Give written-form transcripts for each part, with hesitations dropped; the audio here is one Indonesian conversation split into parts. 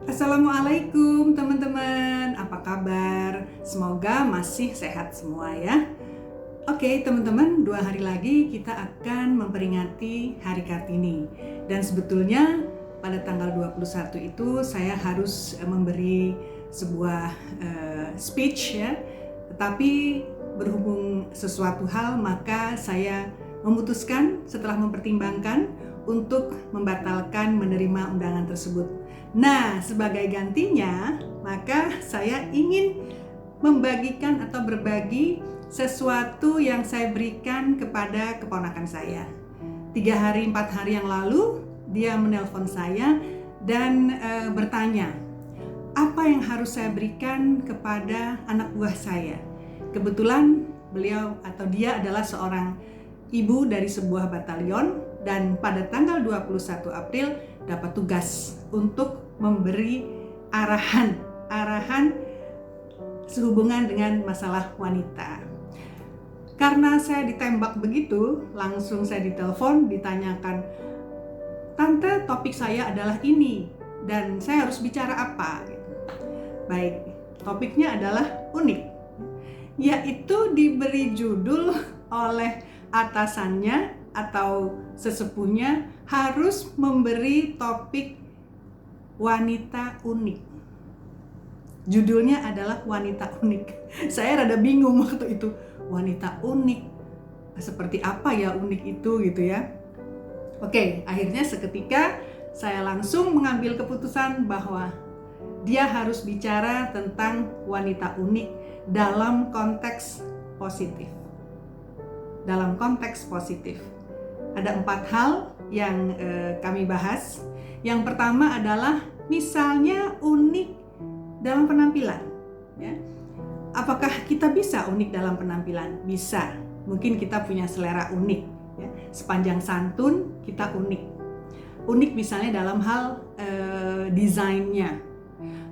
Assalamualaikum teman-teman, apa kabar? Semoga masih sehat semua ya. Oke teman-teman, 2 hari lagi kita akan memperingati Hari Kartini. Dan sebetulnya pada tanggal 21 itu saya harus memberi sebuah speech ya. Tetapi berhubung sesuatu hal, maka saya memutuskan setelah mempertimbangkan untuk membatalkan menerima undangan tersebut. Nah, sebagai gantinya, maka saya ingin membagikan atau berbagi sesuatu yang saya berikan kepada keponakan saya. 3 hari, 4 hari yang lalu, dia menelpon saya dan bertanya, apa yang harus saya berikan kepada anak buah saya? Kebetulan beliau atau dia adalah seorang ibu dari sebuah batalion dan pada tanggal 21 April dapat tugas untuk memberi arahan sehubungan dengan masalah wanita. Karena saya ditembak begitu, langsung saya ditelepon, ditanyakan, "Tante, topik saya adalah ini dan saya harus bicara apa?" Baik, topiknya adalah unik, yaitu diberi judul oleh atasannya atau sesepuhnya harus memberi topik wanita unik. Judulnya adalah wanita unik. Saya rada bingung waktu itu, wanita unik, seperti apa ya unik itu gitu ya. Oke, akhirnya seketika saya langsung mengambil keputusan bahwa dia harus bicara tentang wanita unik dalam konteks positif. Dalam konteks positif. Ada 4 hal yang kami bahas. Yang pertama adalah misalnya unik dalam penampilan. Ya. Apakah kita bisa unik dalam penampilan? Bisa. Mungkin kita punya selera unik. Ya. Sepanjang santun kita unik. Unik misalnya dalam hal desainnya.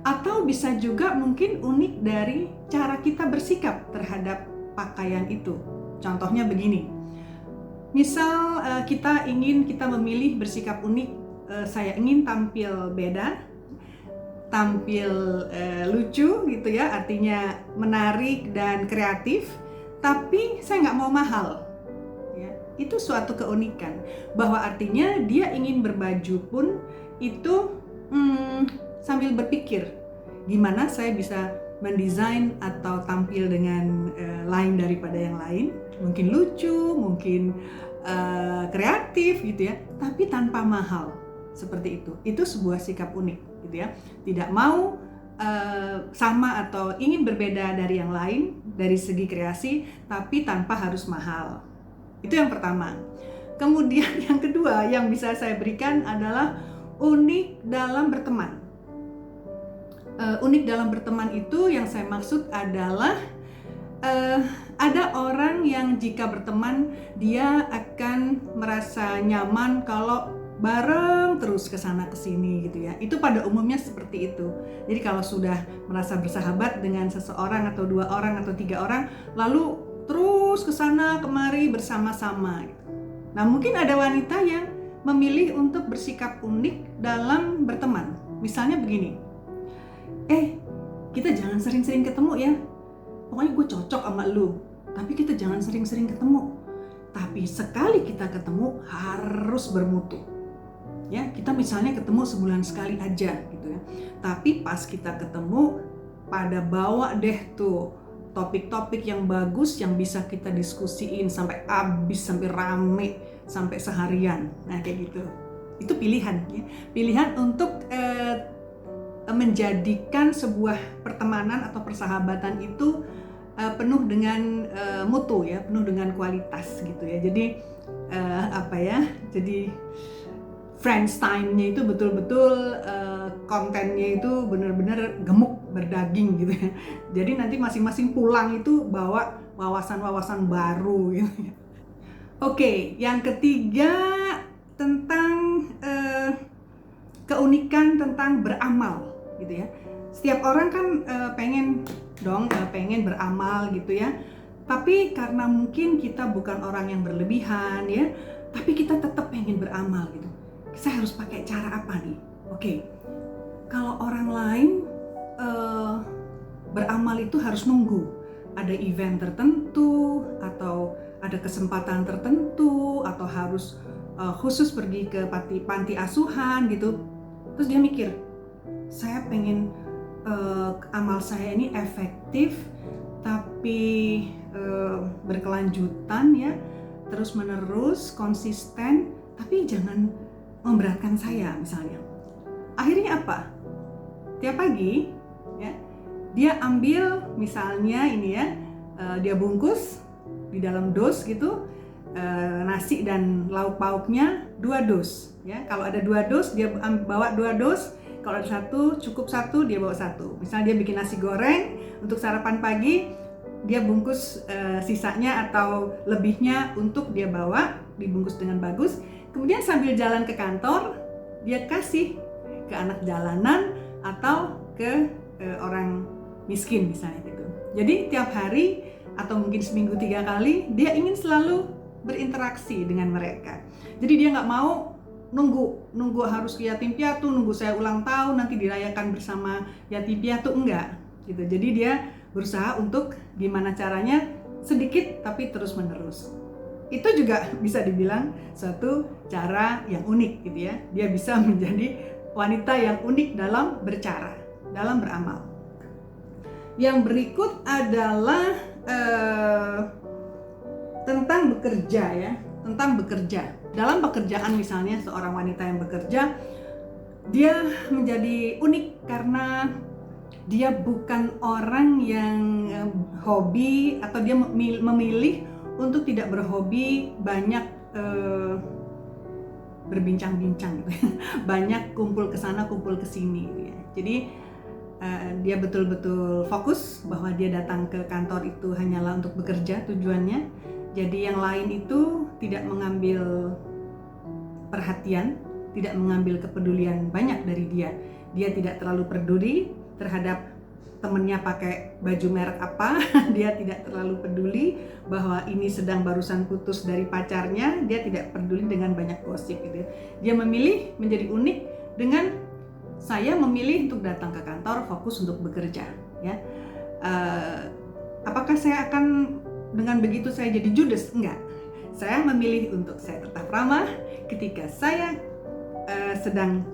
Atau bisa juga mungkin unik dari cara kita bersikap terhadap pakaian itu. Contohnya begini, misal kita memilih bersikap unik, saya ingin tampil beda, tampil lucu gitu ya, artinya menarik dan kreatif, tapi saya nggak mau mahal. Ya, itu suatu keunikan, bahwa artinya dia ingin berbaju pun itu sambil berpikir, gimana saya bisa mendesain atau tampil dengan lain daripada yang lain, mungkin lucu, mungkin kreatif gitu ya, tapi tanpa mahal, seperti itu. Itu sebuah sikap unik gitu ya, tidak mau sama atau ingin berbeda dari yang lain dari segi kreasi, tapi tanpa harus mahal. Itu yang pertama. Kemudian yang kedua yang bisa saya berikan adalah unik dalam berteman. Unik dalam berteman itu yang saya maksud adalah ada orang yang jika berteman dia akan merasa nyaman kalau bareng terus ke sana ke sini gitu ya. Itu pada umumnya seperti itu. Jadi kalau sudah merasa bersahabat dengan seseorang atau 2 orang atau 3 orang, lalu terus ke sana kemari bersama-sama gitu. Nah, mungkin ada wanita yang memilih untuk bersikap unik dalam berteman. Misalnya begini, kita jangan sering-sering ketemu ya. Pokoknya gue cocok sama lu, tapi kita jangan sering-sering ketemu. Tapi sekali kita ketemu harus bermutu. Ya, kita misalnya ketemu sebulan sekali aja gitu ya. Tapi pas kita ketemu, pada bawa deh tuh topik-topik yang bagus yang bisa kita diskusiin sampai habis, sampai rame, sampai seharian. Nah, kayak gitu. Itu pilihan ya. Pilihan untuk menjadikan sebuah pertemanan atau persahabatan itu penuh dengan mutu ya, penuh dengan kualitas gitu ya. Jadi jadi friends time-nya itu betul-betul kontennya itu benar-benar gemuk, berdaging gitu ya. Jadi nanti masing-masing pulang itu bawa wawasan-wawasan baru gitu ya. Oke, yang ketiga tentang keunikan tentang beramal gitu ya. Setiap orang kan pengen beramal gitu ya. Tapi karena mungkin kita bukan orang yang berlebihan ya, tapi kita tetap pengen beramal gitu. Saya harus pakai cara apa nih? Oke. kalau orang lain beramal itu harus nunggu ada event tertentu atau ada kesempatan tertentu atau harus khusus pergi ke panti asuhan gitu. Terus dia mikir, saya pengen amal saya ini efektif tapi berkelanjutan ya, terus menerus, konsisten, tapi jangan memberatkan saya misalnya. Akhirnya apa? Tiap pagi ya, dia ambil misalnya ini ya, dia bungkus di dalam dos gitu, nasi dan lauk pauknya 2 dos ya. Kalau ada 2 dos dia bawa 2 dos, kalau ada 1 cukup 1 dia bawa 1. Misalnya dia bikin nasi goreng untuk sarapan pagi, dia bungkus sisanya atau lebihnya untuk dia bawa, dibungkus dengan bagus. Kemudian sambil jalan ke kantor dia kasih ke anak jalanan atau ke orang miskin misalnya gitu. Jadi tiap hari atau mungkin seminggu 3 kali dia ingin selalu berinteraksi dengan mereka. Jadi dia nggak mau nunggu harus ke yatim piatu, nunggu saya ulang tahun nanti dirayakan bersama yatim piatu, enggak gitu. Jadi dia berusaha untuk gimana caranya sedikit tapi terus menerus. Itu juga bisa dibilang suatu cara yang unik gitu ya. Dia bisa menjadi wanita yang unik dalam bercara, dalam beramal. Yang berikut adalah tentang bekerja ya, tentang bekerja. Dalam pekerjaan misalnya seorang wanita yang bekerja, dia menjadi unik karena dia bukan orang yang hobi atau dia memilih untuk tidak berhobi banyak berbincang-bincang gitu. Banyak kumpul ke sana, kumpul ke sini gitu ya. Jadi dia betul-betul fokus bahwa dia datang ke kantor itu hanyalah untuk bekerja tujuannya. Jadi yang lain itu tidak mengambil perhatian, tidak mengambil kepedulian banyak dari dia. Dia tidak terlalu peduli terhadap temennya pakai baju merek apa. Dia tidak terlalu peduli bahwa ini sedang barusan putus dari pacarnya. Dia tidak peduli dengan banyak gosip gitu. Dia memilih menjadi unik dengan saya memilih untuk datang ke kantor fokus untuk bekerja ya. Apakah saya akan dengan begitu saya jadi judes? Enggak. Saya memilih untuk saya tetap ramah ketika saya sedang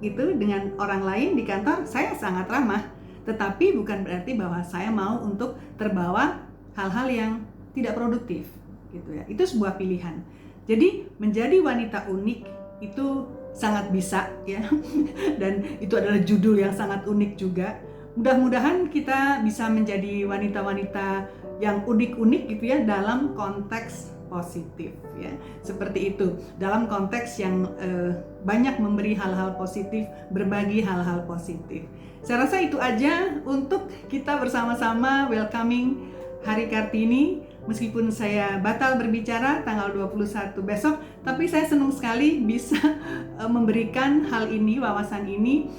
gitu dengan orang lain di kantor. Saya sangat ramah, tetapi bukan berarti bahwa saya mau untuk terbawa hal-hal yang tidak produktif gitu ya. Itu sebuah pilihan. Jadi menjadi wanita unik itu sangat bisa ya. Dan itu adalah judul yang sangat unik juga. Mudah-mudahan kita bisa menjadi wanita-wanita yang unik-unik gitu ya, dalam konteks positif ya, seperti itu, dalam konteks yang banyak memberi hal-hal positif, berbagi hal-hal positif. Saya rasa itu aja untuk kita bersama-sama welcoming Hari Kartini. Meskipun saya batal berbicara tanggal 21 besok, tapi saya senang sekali bisa memberikan hal ini, wawasan ini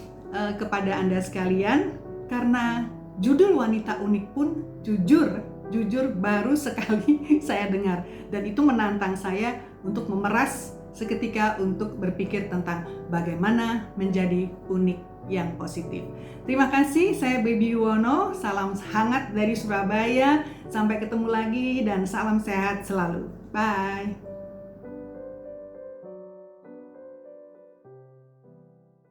kepada Anda sekalian, karena judul wanita unik pun jujur baru sekali saya dengar, dan itu menantang saya untuk memeras seketika untuk berpikir tentang bagaimana menjadi unik yang positif. Terima kasih, saya Baby Yuwono, salam hangat dari Surabaya, sampai ketemu lagi dan salam sehat selalu. Bye.